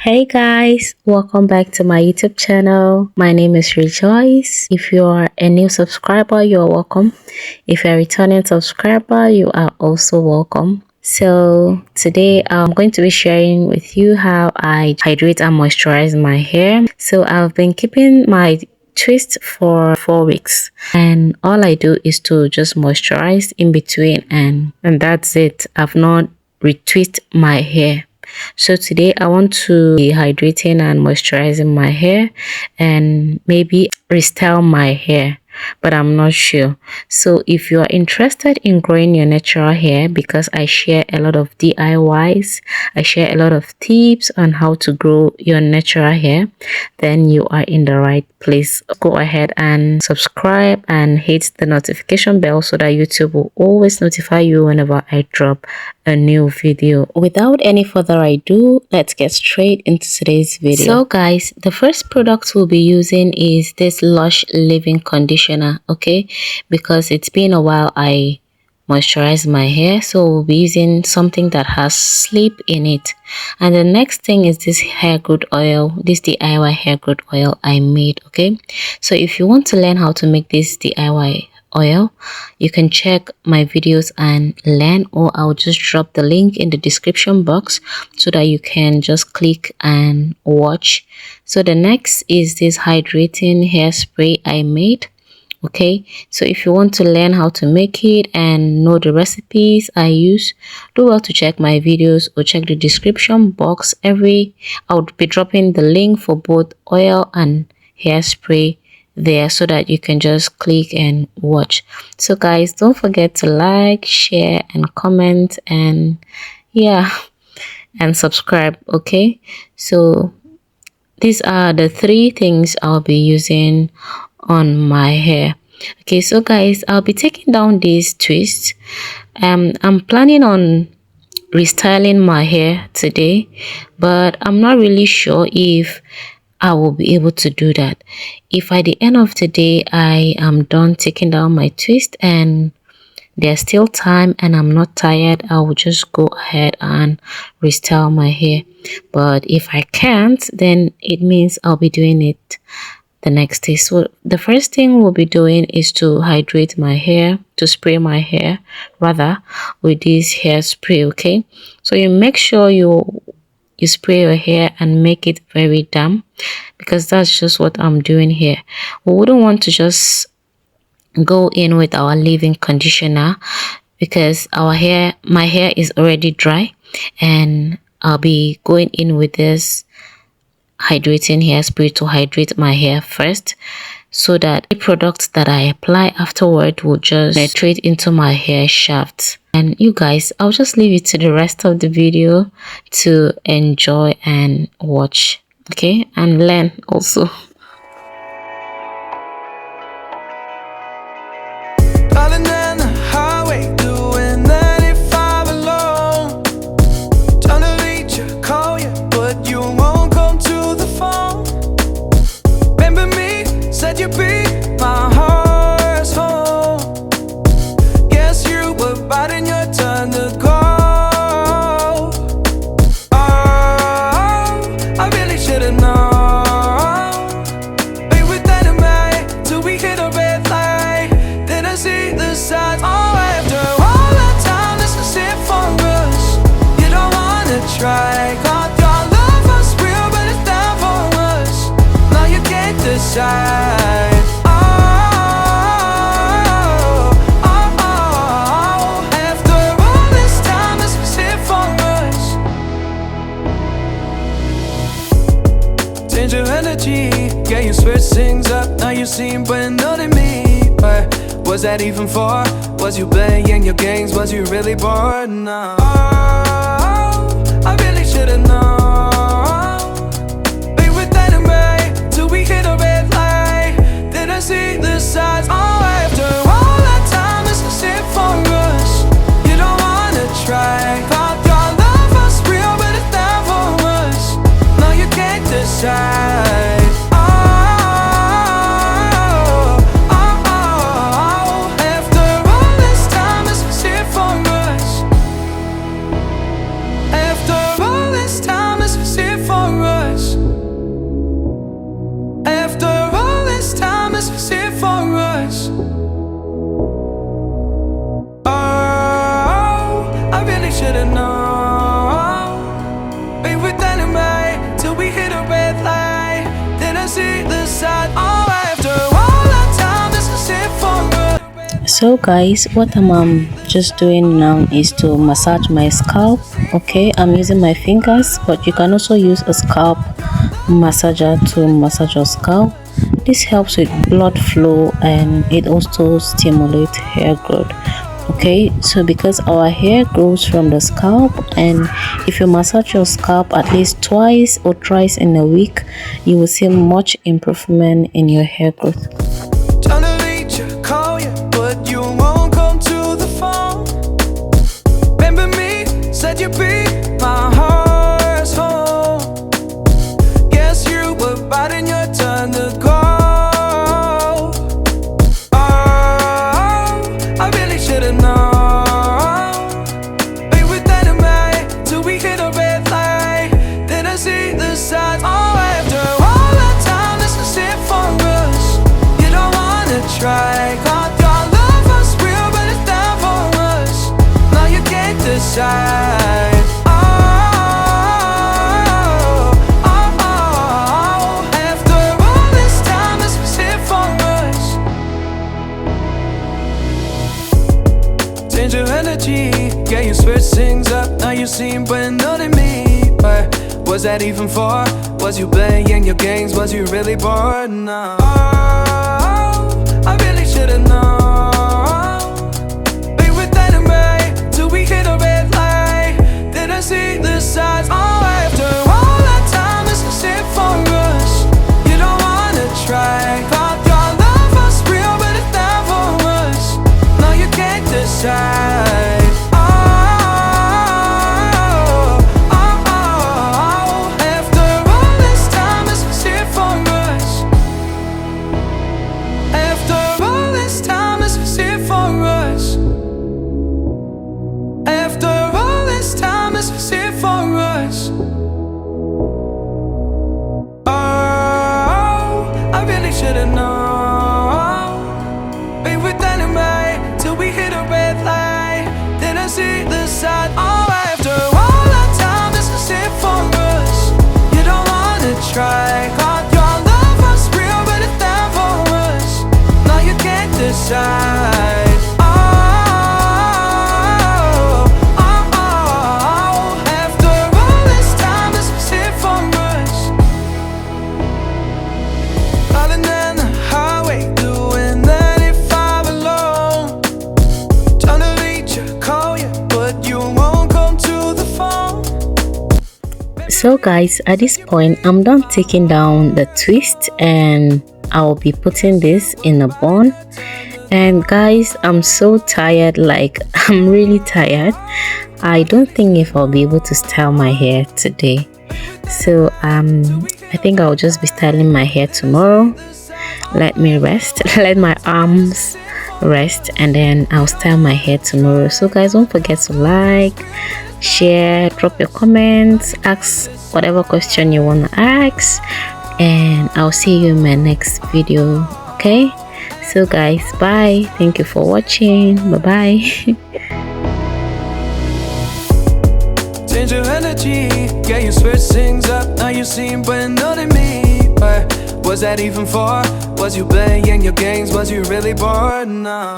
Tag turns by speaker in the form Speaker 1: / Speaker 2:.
Speaker 1: Hey guys, welcome back to my YouTube channel. My name is Rejoice. If you are a new subscriber, you are welcome. If you're a returning subscriber, you are also welcome. So today I'm going to be sharing with you how I hydrate and moisturize my hair. So I've been keeping my twist for 4 weeks, and all I do is to just moisturize in between, and that's it. I've not retwist my hair. So today I want to be hydrating and moisturizing my hair and maybe restyle my hair, but I'm not sure. So if you are interested in growing your natural hair, because I share a lot of DIYs, I share a lot of tips on how to grow your natural hair, then you are in the right place. Go ahead and subscribe and hit the notification bell so that YouTube will always notify you whenever I drop a new video. Without any further ado, let's get straight into today's video. So guys, the first product we'll be using is this Lush leave-in conditioner, okay? Because it's been a while I moisturize my hair, so we'll be using something that has sleep in it. And the next thing is this hair growth oil, this DIY hair growth oil I made, okay? So if you want to learn how to make this DIY oil, you can check my videos and learn, or I'll just drop the link in the description box so that you can just click and watch. So the next is this hydrating hairspray I made. Okay, so if you want to learn how to make it and know the recipes I use, do well to check my videos or check the description box. I'll be dropping the link for both oil and hairspray there so that you can just click and watch. So guys, don't forget to like, share and comment, and yeah, and subscribe. Okay, so these are the 3 things I'll be using on my hair. Okay, so guys, I'll be taking down these twists. I'm planning on restyling my hair today, but I'm not really sure if I will be able to do that. If at the end of the day I am done taking down my twist and there's still time and I'm not tired, I will just go ahead and restyle my hair. But if I can't, then it means I'll be doing it the next day. So the first thing we'll be doing is to hydrate my hair, to spray my hair rather with this hairspray. Okay, so you make sure you spray your hair and make it very damp, because that's just what I'm doing here. We wouldn't want to just go in with our leave-in conditioner because my hair is already dry, and I'll be going in with this hydrating hairspray to hydrate my hair first, so that the products that I apply afterward will just penetrate into my hair shaft. And you guys, I'll just leave you to the rest of the video to enjoy and watch, okay, and learn also.
Speaker 2: Change your energy, yeah, you switch things up. Now you seem brand new to me. But was that even for? Was you playing your games? Was you really bored? No. Oh, I really should've known. Be with that and right till we hit a red light. Then I see the signs. Oh, after all that time, it's just it for us. You don't wanna try. Thought your love was real, but it's not for us. No, you can't decide. For us. us. Oh, I really should've known. We were dynamite till we hit a red light. Then I see the side. Oh, after all that time, this is it for us.
Speaker 1: So guys, what I'm just doing now is to massage my scalp. Okay, I'm using my fingers, but you can also use a scalp massager to massage your scalp. This helps with blood flow and it also stimulates hair growth. Okay, so because our hair grows from the scalp, and if you massage your scalp at least twice or thrice in a week, you will see much improvement in your hair growth.
Speaker 2: Trying to reach you, call you, but you won't come to the phone. Remember me, said you'd be my heart's home. Guess you were biting your turn to go. Oh, I really should've known. We were dynamite till we hit a red light. Then I see the signs. Oh, after all that time, this is it for us. You don't wanna try, 'cause your love was real, but it's down for us. Now you can't decide. Oh, oh, oh. After all this time, this was it for us. Change your energy, yeah, you switch things up. Now you seem brand new to me. But was that even for? Was you playing your games? Was you really bored? No. Oh, I really should've known. We were dynamite till we hit a red light. Then I see the signs. Oh, after all that time, this is it for us. You don't wanna try, 'cause your love was real, but it's down for us. Now you can't decide. Oh, oh, oh. After all this time, this was it for us. After all this time, this was it for us. After all this time, this was it for us. Oh, I really should've known. We were dynamite till we hit a red light. Then I see the side. Oh, after all that time, this is it for us. You don't wanna try, 'cause your love was real, but it's down for us. Now you can't decide. Oh, oh, oh. After all this time, this was it for us. Driving down the highway, doing 95 alone. Trying to reach you, call you, but you won't come to the phone.
Speaker 1: So guys, at this point I'm done taking down the twist and I'll be putting this in a bun. And guys, I'm so tired, like I'm really tired. I don't think if I'll be able to style my hair today, so I think I'll just be styling my hair tomorrow. Let me rest, let my arms rest, and then I'll style my hair tomorrow. So guys, don't forget to like, share, drop your comments, ask whatever question you want to ask, and I'll see you in my next video. Okay, so guys, bye, thank you for watching, bye bye.
Speaker 2: Change your energy, yeah, you switch things up. Now you seem brand new to me. But was that even for? Was you playing your games? Was you really bored? No.